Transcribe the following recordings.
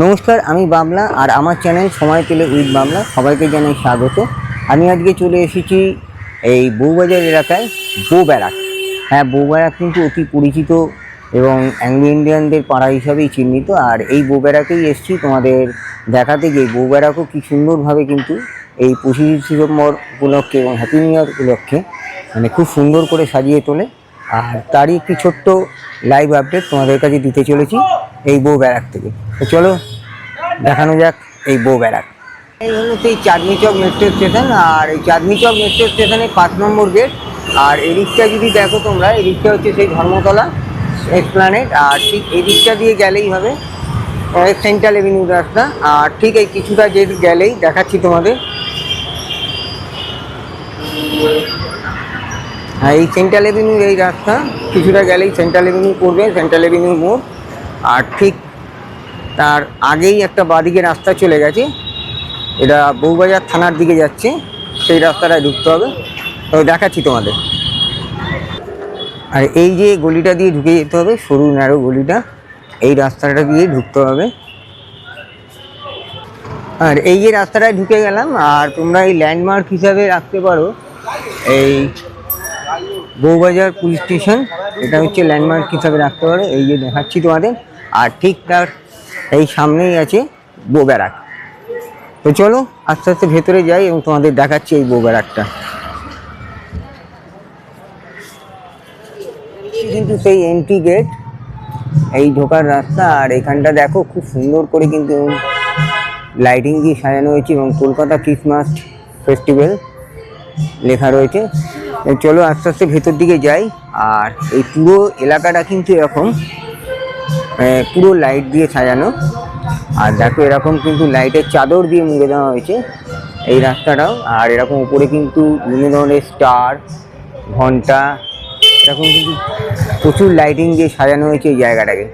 নমস্কার, আমি বাবলা আর আমার চ্যানেল সময় পেলে উইথ বাবলা সবাইকে জানাই স্বাগত। আমি আজকে চলে এসেছি এই বউবাজার এলাকায় বউব্যারাক। হ্যাঁ, বউব্যারাক কিন্তু অতি পরিচিত এবং অ্যাংলো ইন্ডিয়ানদের পাড়া হিসাবেই চিহ্নিত। আর এই বউব্যারাকেই এসেছি তোমাদের দেখাতে যে বউব্যারাকও কী সুন্দরভাবে কিন্তু এই 25 ডিসেম্বর উপলক্ষে এবং হ্যাপি নিউ ইয়ার উপলক্ষে খুব সুন্দর করে সাজিয়ে তোলে। আর তারই একটি ছোট্ট লাইভ আপডেট তোমাদের কাছে দিতে চলেছি এই বউব্যারাক থেকে। তো চলো দেখানো যাক এই বউব্যারাক। এই হলো সেই চাঁদনি চক মেট্রো স্টেশন, আর এই চাঁদনি চক মেট্রো স্টেশনের 5 নম্বর গেট। আর এদিকটা যদি দেখো তোমরা, এদিকটা হচ্ছে সেই ধর্মতলা এক্সপ্ল্যানেড। আর ঠিক এদিকটা দিয়ে গেলেই হবে সেন্ট্রাল এভিনিউ রাস্তা। আর ঠিক এই কিছুটা যে গেলেই দেখাচ্ছি তোমাদের, হ্যাঁ এই সেন্ট্রাল এভিনিউর এই রাস্তা কিছুটা গেলেই সেন্ট্রাল এভিনিউ পড়বে, সেন্ট্রাল এভিনিউ মোড়। আর ঠিক তার আগেই একটা বাঁদিকে রাস্তা চলে গেছে, এটা বউবাজার থানার দিকে যাচ্ছে, সেই রাস্তাটায় ঢুকতে হবে। তো দেখাচ্ছি তোমাদের। আর এই যে গলিটা দিয়ে ঢুকে যেতে হবে, সরু ন্যারো গলিটা, এই রাস্তাটা দিয়ে ঢুকতে হবে। আর এই যে রাস্তাটায় ঢুকে গেলাম, আর তোমরা এই ল্যান্ডমার্ক হিসাবে রাখতে পারো এই বউবাজার পুলিশ স্টেশন, এটা হচ্ছে ল্যান্ডমার্ক হিসাবে রাখতে পারো। এই যে দেখাচ্ছি তোমাদের। আর ঠিক তার এই সামনেই আছে বউব্যারাক। তো চলো আস্তে আস্তে ভেতরে যাই এবং তোমাদের দেখাচ্ছি এই বউব্যারাকটা। কিন্তু সেই এন্ট্রি গেট, এই ঢোকার রাস্তা। আর এখানটা দেখো খুব সুন্দর করে কিন্তু লাইটিং দিয়ে সাজানো হয়েছে এবং কলকাতা ক্রিসমাস ফেস্টিভ্যাল লেখা রয়েছে। চলো আস্তে আস্তে ভেতর দিকে যাই। আর এই পুরো এলাকাটা কিন্তু এরকম পুরো লাইট দিয়ে সাজানো। আর দেখো এরকম কিন্তু লাইটের চাদর দিয়ে মুড়ে দেওয়া হয়েছে এই রাস্তাটাও। আর এরকম উপরে কিন্তু বিভিন্ন ধরনের স্টার, ঘন্টা, এরকম কিন্তু প্রচুর লাইটিং দিয়ে সাজানো হয়েছে এই জায়গাটাকে।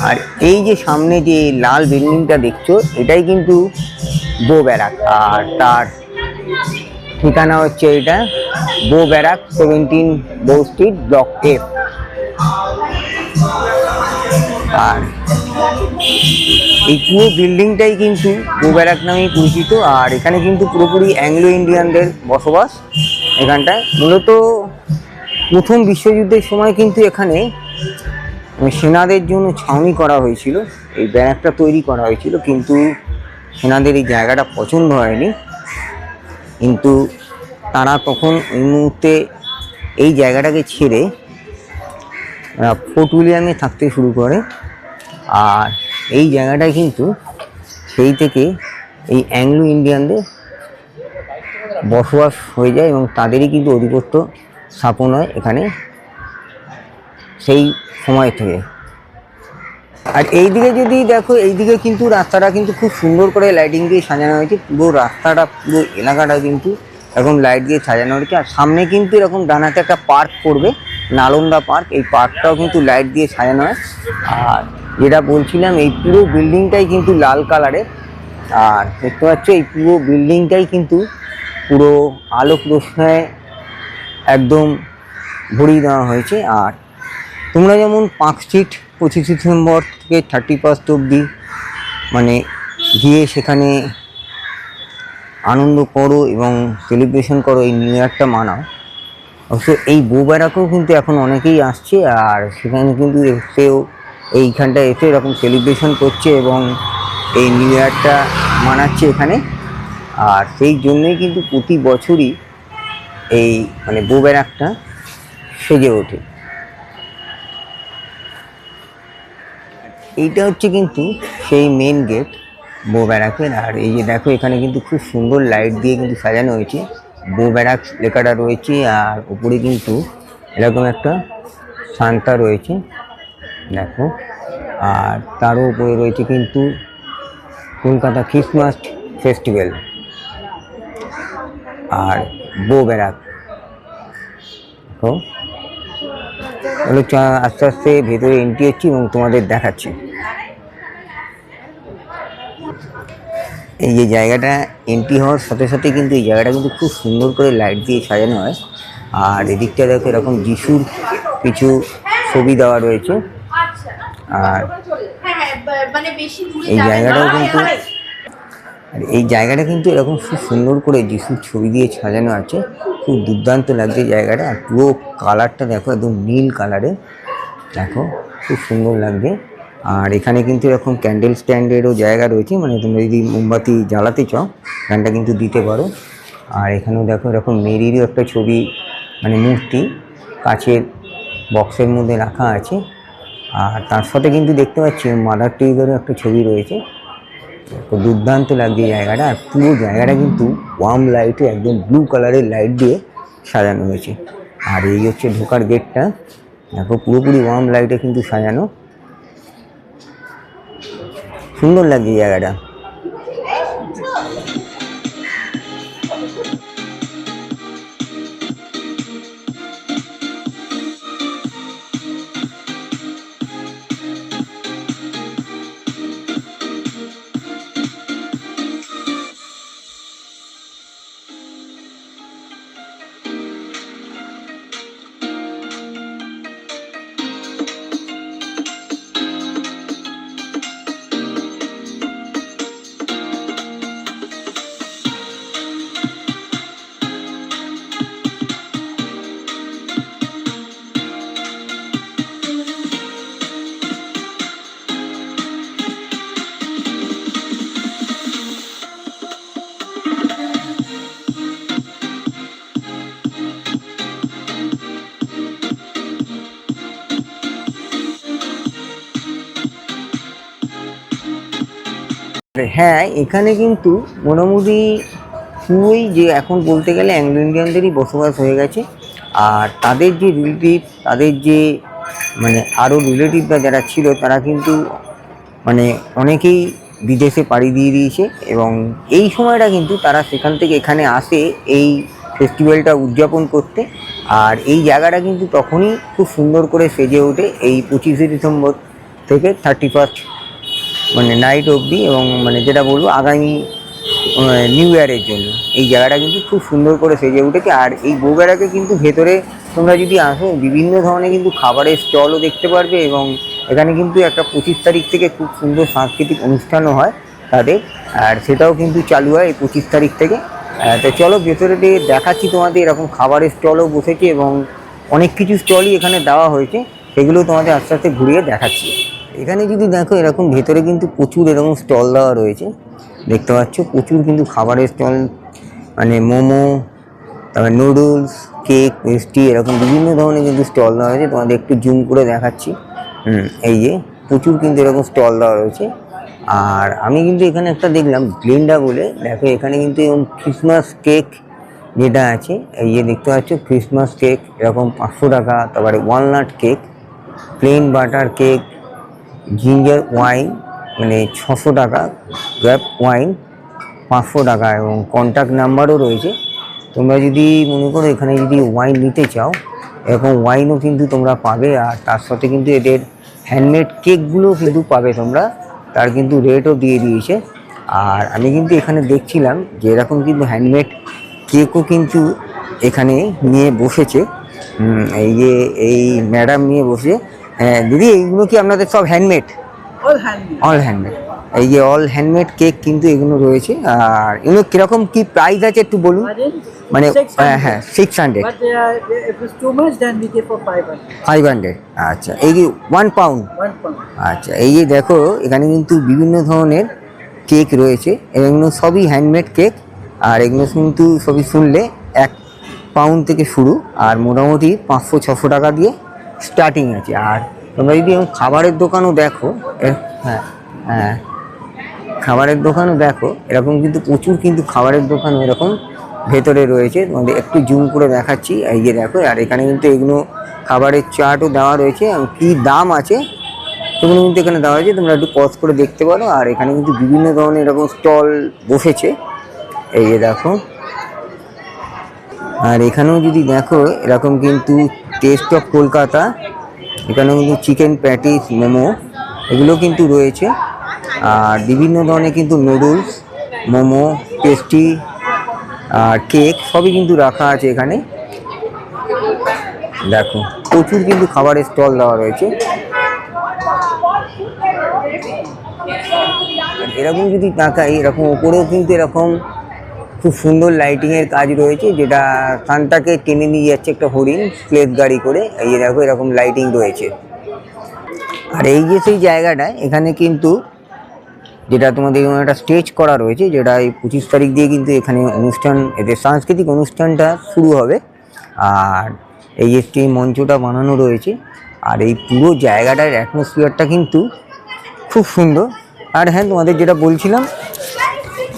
আর এই যে সামনে যে লাল বিল্ডিংটা দেখছো, এটাই কিন্তু বউব্যারাক। আর তার ঠিকানা হচ্ছে এটা বউব্যারাক 17 বউ স্ট্রিট, ব্লক F। আর এই পুরো বিল্ডিংটাই কিন্তু বউব্যারাক নামেই পরিচিত। আর এখানে কিন্তু পুরোপুরি অ্যাংলো ইন্ডিয়ানদের বসবাস এখানটায়। মূলত প্রথম বিশ্বযুদ্ধের সময় কিন্তু এখানে সেনাদের জন্য ছাউনি করা হয়েছিল, এই ব্যারাকটা তৈরি করা হয়েছিল। কিন্তু সেনাদের এই জায়গাটা পছন্দ হয়নি, কিন্তু তারা তখন ওই মুহূর্তে এই জায়গাটাকে ছেড়ে ফোর্ট উইলিয়ামে থাকতে শুরু করে। আর এই জায়গাটায় কিন্তু সেই থেকে এই অ্যাংলো ইন্ডিয়ানদের বসবাস হয়ে যায় এবং তাদেরই কিন্তু আধিপত্য স্থাপন হয় এখানে সেই সময় থেকে। আর এই দিকে যদি দেখো, এই দিকে কিন্তু রাস্তাটা কিন্তু খুব সুন্দর করে লাইটিং দিয়ে সাজানো হয়েছে। পুরো রাস্তাটা, পুরো এলাকাটা কিন্তু এরকম লাইট দিয়ে সাজানো হয়েছে। আর সামনে কিন্তু এরকম ডানাতে একটা পার্ক পড়বে, নালন্দা পার্ক। এই পার্কটাও কিন্তু লাইট দিয়ে সাজানো হয়। আর যেটা বলছিলাম, এই পুরো বিল্ডিংটাই কিন্তু লাল কালারের। আর দেখতে পাচ্ছ এই পুরো বিল্ডিংটাই কিন্তু পুরো আলোক রোশনায় একদম ভরিয়ে দেওয়া হয়েছে। আর তোমরা যেমন পার্ক স্ট্রিট 25 ডিসেম্বর থেকে 31 অবধি গিয়ে সেখানে আনন্দ করো এবং সেলিব্রেশন করো, এই নিউ ইয়ারটা মানাও। অবশ্য এই বউব্যারাকেও কিন্তু এখন অনেকেই আসছে, আর সেখানে কিন্তু এসেও এইখানটায় এসে এরকম সেলিব্রেশন করছে এবং এই নিউ ইয়ারটা মানাচ্ছে এখানে। আর সেই জন্যই কিন্তু প্রতি বছরই এই বউব্যারাকটা সেজে ওঠে। এইটা হচ্ছে কিন্তু সেই মেন গেট বউব্যারাকের। আর এই যে দেখো এখানে কিন্তু খুব সুন্দর লাইট দিয়ে কিন্তু সাজানো হয়েছে, বউব্যারাক লেখাটা রয়েছে। আর উপরে কিন্তু এরকম একটা সান্তা রয়েছে দেখো। আর তারও উপরে রয়েছে কিন্তু কলকাতা ক্রিসমাস ফেস্টিভ্যাল। আর বউব্যারাক দেখো হলো, আস্তে আস্তে ভেতরে এন্ট্রি হচ্ছি এবং তোমাদের দেখাচ্ছি। এই যে জায়গাটা এন্ট্রি হওয়ার সাথে সাথে কিন্তু এই জায়গাটা কিন্তু খুব সুন্দর করে লাইট দিয়ে সাজানো হয়। আর এদিকটা দেখো এরকম যিশুর কিছু ছবি দেওয়া রয়েছে। আর এই জায়গাটাও কিন্তু এই জায়গাটা কিন্তু এরকম খুব সুন্দর করে যিশুর ছবি দিয়ে সাজানো আছে, খুব দুর্দান্ত লাগছে জায়গাটা। আর পুরো কালারটা দেখো একদম নীল কালারের, দেখো খুব সুন্দর লাগছে। আর এখানে কিন্তু এরকম ক্যান্ডেল স্ট্যান্ডেরও জায়গা রয়েছে, মানে তোমরা যদি মোমবাতি জ্বালাতে চাও এখানটা কিন্তু দিতে পারো। আর এখানেও দেখো এরকম মেরিরও একটা ছবি, মানে মূর্তি কাচের বক্সের মধ্যে রাখা আছে। আর তার সাথে কিন্তু দেখতে পাচ্ছি মাদার টেরিজারও একটা ছবি রয়েছে। তো দুর্দান্ত লাগছে জায়গাটা। আর পুরো জায়গাটা কিন্তু ওয়ার্ম লাইটে একদম ব্লু কালারের লাইট দিয়ে সাজানো হয়েছে। আর এই হচ্ছে ঢোকার গেটটা, দেখো পুরোপুরি ওয়ার্ম লাইটে কিন্তু সাজানো, সুন্দর লাগছে জায়গাটা। হ্যাঁ, এখানে কিন্তু মোটামুটি পুরোই যে এখন বলতে গেলে অ্যাংলো ইন্ডিয়ানদেরই বসবাস হয়ে গেছে। আর তাদের যে রিলেটিভ, তাদের যে মানে আরও রিলেটিভরা যারা ছিল তারা কিন্তু মানে অনেকেই বিদেশে পাড়ি দিয়ে দিয়েছে, এবং এই সময়টা কিন্তু তারা সেখান থেকে এখানে আসে এই ফেস্টিভ্যালটা উদযাপন করতে। আর এই জায়গাটা কিন্তু তখনই খুব সুন্দর করে সেজে ওঠে, এই 25শে ডিসেম্বর থেকে 31 মানে নাইট অবধি, এবং মানে যেটা বলবো আগামী নিউ ইয়ারের জন্য এই জায়গাটা কিন্তু খুব সুন্দর করে সেজে উঠেছে। আর এই বউবেড়াকে কিন্তু ভেতরে তোমরা যদি আসো বিভিন্ন ধরনের কিন্তু খাবারের স্টলও দেখতে পারবে, এবং এখানে কিন্তু একটা 25 তারিখ থেকে খুব সুন্দর সাংস্কৃতিক অনুষ্ঠানও হয় তাদের, আর সেটাও কিন্তু চালু হয় এই 25 তারিখ থেকে। তো চলো ভেতরে দিয়ে দেখাচ্ছি তোমাদের, এরকম খাবারের স্টলও বসেছে এবং অনেক কিছু স্টলই এখানে দেওয়া হয়েছে, সেগুলো তোমাদের আস্তে আস্তে ঘুরিয়ে দেখাচ্ছি। এখানে যদি দেখো এরকম ভেতরে কিন্তু প্রচুর এরকম স্টল দেওয়া রয়েছে, দেখতে পাচ্ছ প্রচুর কিন্তু খাবারের স্টল, মানে মোমো, তারপর নুডলস, কেক, মিষ্টি, এরকম বিভিন্ন ধরনের কিন্তু স্টল দেওয়া হয়েছে। তোমাদের একটু জুম করে দেখাচ্ছি। এই যে প্রচুর কিন্তু এরকম স্টল দেওয়া রয়েছে। আর আমি কিন্তু এখানে একটা দেখলাম গ্লিন্ডা বলে, দেখো এখানে কিন্তু এরকম ক্রিসমাস কেক যেটা আছে, এই যে দেখতে পাচ্ছ ক্রিসমাস কেক এরকম 500 টাকা, তারপরে walnut cake, plain butter cake, ginger wine মানে 600 টাকা, গ্রেপ ওয়াইন 500 টাকা, এবং কন্ট্যাক্ট নাম্বারও রয়েছে। তোমরা যদি মনে করো এখানে যদি ওয়াইন নিতে চাও, এরকম ওয়াইনও কিন্তু তোমরা পাবে। আর তার সাথে কিন্তু এদের হ্যান্ডমেড কেকগুলোও কিন্তু পাবে তোমরা, তার কিন্তু রেটও দিয়ে দিয়েছে। আর আমি কিন্তু এখানে দেখছিলাম যে এরকম কিন্তু হ্যান্ডমেড কেকও কিন্তু এখানে নিয়ে বসেছে। এই যে এই ম্যাডাম নিয়ে বসে। হ্যাঁ দিদি, এইগুলো কি আপনাদের সব হ্যান্ডমেড? All handmade. এই যে অল হ্যান্ডমেড কেক কিন্তু এগুলো রয়েছে। আর এগুলো কিরকম কি প্রাইস আছে একটু বলুন? মানে হ্যাঁ 600। 500। আচ্ছা, এই যে 1 পাউন্ড। আচ্ছা, এই যে দেখো এখানে কিন্তু বিভিন্ন ধরনের কেক রয়েছে, এগুলো সবই হ্যান্ডমেড কেক। আর এগুলো কিন্তু সবই শুনলে 1 পাউন্ড থেকে শুরু, আর মোটামুটি 500-600 টাকা দিয়ে স্টার্টিং আছে। আর তোমরা যদি খাবারের দোকানও দেখো, হ্যাঁ হ্যাঁ খাবারের দোকানও দেখো, এরকম কিন্তু প্রচুর কিন্তু খাবারের দোকানও এরকম ভেতরে রয়েছে। তোমাদের একটু জুম করে দেখাচ্ছি, এই যে দেখো। আর এখানে কিন্তু এগুলো খাবারের চার্টও দেওয়া রয়েছে, এবং কী দাম আছে সেগুলো কিন্তু এখানে দেওয়া হয়েছে, তোমরা একটু পজ করে দেখতে পারো। আর এখানে কিন্তু বিভিন্ন ধরনের এরকম স্টল বসেছে, এই যে দেখো। আর এখানেও যদি দেখো এরকম কিন্তু টেস্ট অফ কলকাতা, এখানেও কিন্তু চিকেন প্যাটিস, মোমো এগুলো কিন্তু রয়েছে। আর বিভিন্ন ধরনের কিন্তু নুডলস, মোমো, পেস্ট্রি আর কেক সবই কিন্তু রাখা আছে এখানে। দেখো প্রচুর কিন্তু খাবারের স্টল দেওয়া রয়েছে। এরকম যদি তাকাই, এরকম ওপরেও কিন্তু এরকম খুব সুন্দর লাইটিংয়ের কাজ রয়েছে, যেটা সানটাকে টেনে নিয়ে যাচ্ছে একটা হরিণ প্লেট গাড়ি করে। এই যে দেখো এরকম লাইটিং রয়েছে। আর এই যে সেই জায়গাটা, এখানে কিন্তু যেটা তোমাদের একটা স্টেজ করা রয়েছে, যেটা এই 25 তারিখ দিয়ে কিন্তু এখানে অনুষ্ঠান, এদের সাংস্কৃতিক অনুষ্ঠানটা শুরু হবে। আর এই যে স্টেজ মঞ্চটা বানানো রয়েছে, আর এই পুরো জায়গাটার অ্যাটমসফিয়ারটা কিন্তু খুব সুন্দর। আর হ্যাঁ, তোমাদের যেটা বলছিলাম,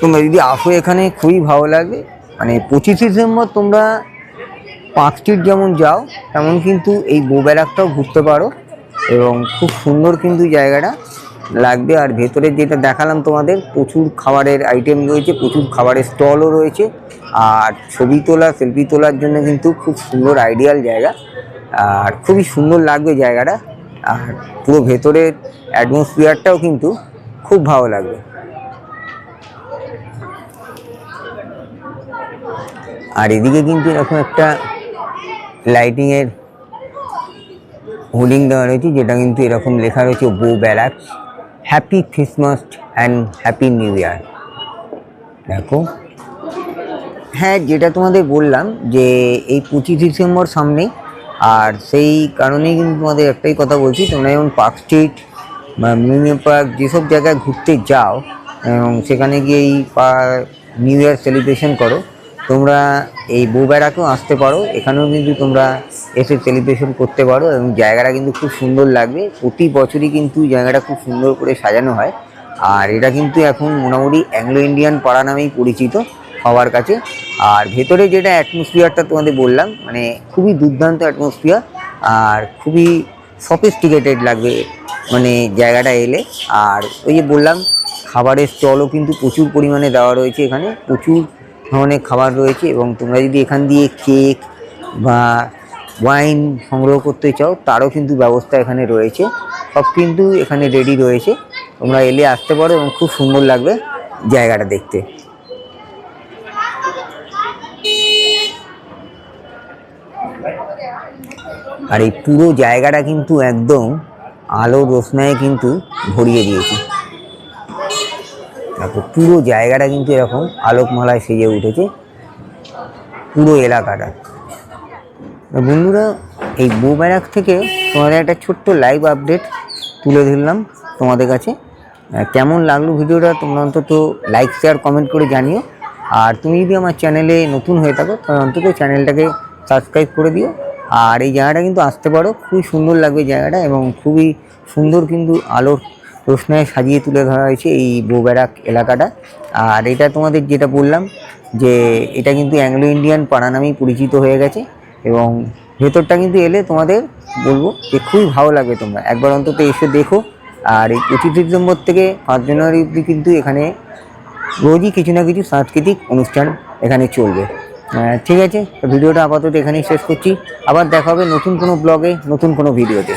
তোমরা যদি আসো এখানে খুবই ভালো লাগবে। মানে 25শে ডিসেম্বর তোমরা পার্ক স্ট্রিট যেমন যাও, তেমন কিন্তু এই বউ ব্যারাকটাও ঘুরতে পারো, এবং খুব সুন্দর কিন্তু জায়গাটা লাগবে। আর ভেতরে যেটা দেখালাম তোমাদের, প্রচুর খাবারের আইটেম রয়েছে, প্রচুর খাবারের স্টলও রয়েছে। আর ছবি তোলা, সেলফি তোলার জন্য কিন্তু খুব সুন্দর আইডিয়াল জায়গা, আর খুবই সুন্দর লাগবে জায়গাটা। আর পুরো ভেতরের অ্যাটমসফিয়ারটাও কিন্তু খুব ভালো লাগবে। আর এদিকে কিন্তু এরকম একটা লাইটিংয়ের হোর্ডিং দেওয়া রয়েছে, যেটা কিন্তু এরকম লেখা রয়েছে Bow Barracks, happy Christmas and happy new year. দেখো, হ্যাঁ, যেটা তোমাদের বললাম যে এই 25 ডিসেম্বর সামনে, আর সেই কারণেই কিন্তু তোমাদের একটাই কথা বলছি, তোমরা যেমন পার্ক স্ট্রিট বা মিউজিয়াম পার্ক যেসব জায়গায় ঘুরতে যাও এবং সেখানে গিয়ে এই নিউ ইয়ার সেলিব্রেশন করো, তোমরা এই বউ ব্যারাকেও আসতে পারো। এখানেও কিন্তু তোমরা এসে সেলিব্রেশন করতে পারো, এবং জায়গাটা কিন্তু খুব সুন্দর লাগবে। প্রতি বছরই কিন্তু জায়গাটা খুব সুন্দর করে সাজানো হয়। আর এটা কিন্তু এখন মোটামুটি অ্যাংলো ইন্ডিয়ান পাড়া নামেই পরিচিত সবার কাছে। আর ভেতরে যেটা অ্যাটমসফিয়ারটা তোমাদের বললাম, মানে খুবই দুর্দান্ত অ্যাটমসফিয়ার, আর খুবই সফিস্টিকেটেড লাগবে মানে জায়গাটা এলে। আর ওই যে বললাম, খাবারের স্টলও কিন্তু প্রচুর পরিমাণে দেওয়া রয়েছে, এখানে প্রচুর ধরনের খাবার রয়েছে। এবং তোমরা যদি এখান দিয়ে কেক বা ওয়াইন সংগ্রহ করতে চাও, তারও কিন্তু ব্যবস্থা এখানে রয়েছে। সব কিন্তু এখানে রেডি রয়েছে, তোমরা এলে আসতে পারো, এবং খুব সুন্দর লাগবে জায়গাটা দেখতে। আর এই পুরো জায়গাটা কিন্তু একদম আলো রোশনায় কিন্তু ভরিয়ে দিয়েছে। তারপর পুরো জায়গাটা কিন্তু এরকম আলোকমালায় সেজে উঠেছে পুরো এলাকাটা। বন্ধুরা, এই বউ ব্যারাক থেকে তোমাদের একটা ছোট্ট লাইভ আপডেট তুলে ধরলাম তোমাদের কাছে। কেমন লাগলো ভিডিওটা তোমরা অন্তত লাইক, শেয়ার, কমেন্ট করে জানিও। আর তুমি যদি আমার চ্যানেলে নতুন হয়ে থাকো, তাহলে অন্তত চ্যানেলটাকে সাবস্ক্রাইব করে দিও। আর এই জায়গাটা কিন্তু আসতে পারো, খুবই সুন্দর লাগবে জায়গাটা, এবং খুবই সুন্দর কিন্তু আলোর রোশনায় সাজিয়ে তুলে ধরা হয়েছে এই বউ ব্যারাক এলাকাটা। আর এটা তোমাদের যেটা বললাম যে এটা কিন্তু অ্যাংলো ইন্ডিয়ান পাড়া নামেই পরিচিত হয়ে গেছে, এবং ভেতরটা কিন্তু এলে তোমাদের বলবো যে খুবই ভালো লাগবে, তোমরা একবার অন্তত এসে দেখো। আর এই 25 ডিসেম্বর থেকে 5 জানুয়ারি অবধি কিন্তু এখানে রোজই কিছু না কিছু সাংস্কৃতিক অনুষ্ঠান এখানে চলবে। ঠিক আছে, ভিডিওটা আপাতত এখানেই শেষ করছি। আবার দেখা হবে নতুন কোনো ব্লগে, নতুন কোনো ভিডিওতে।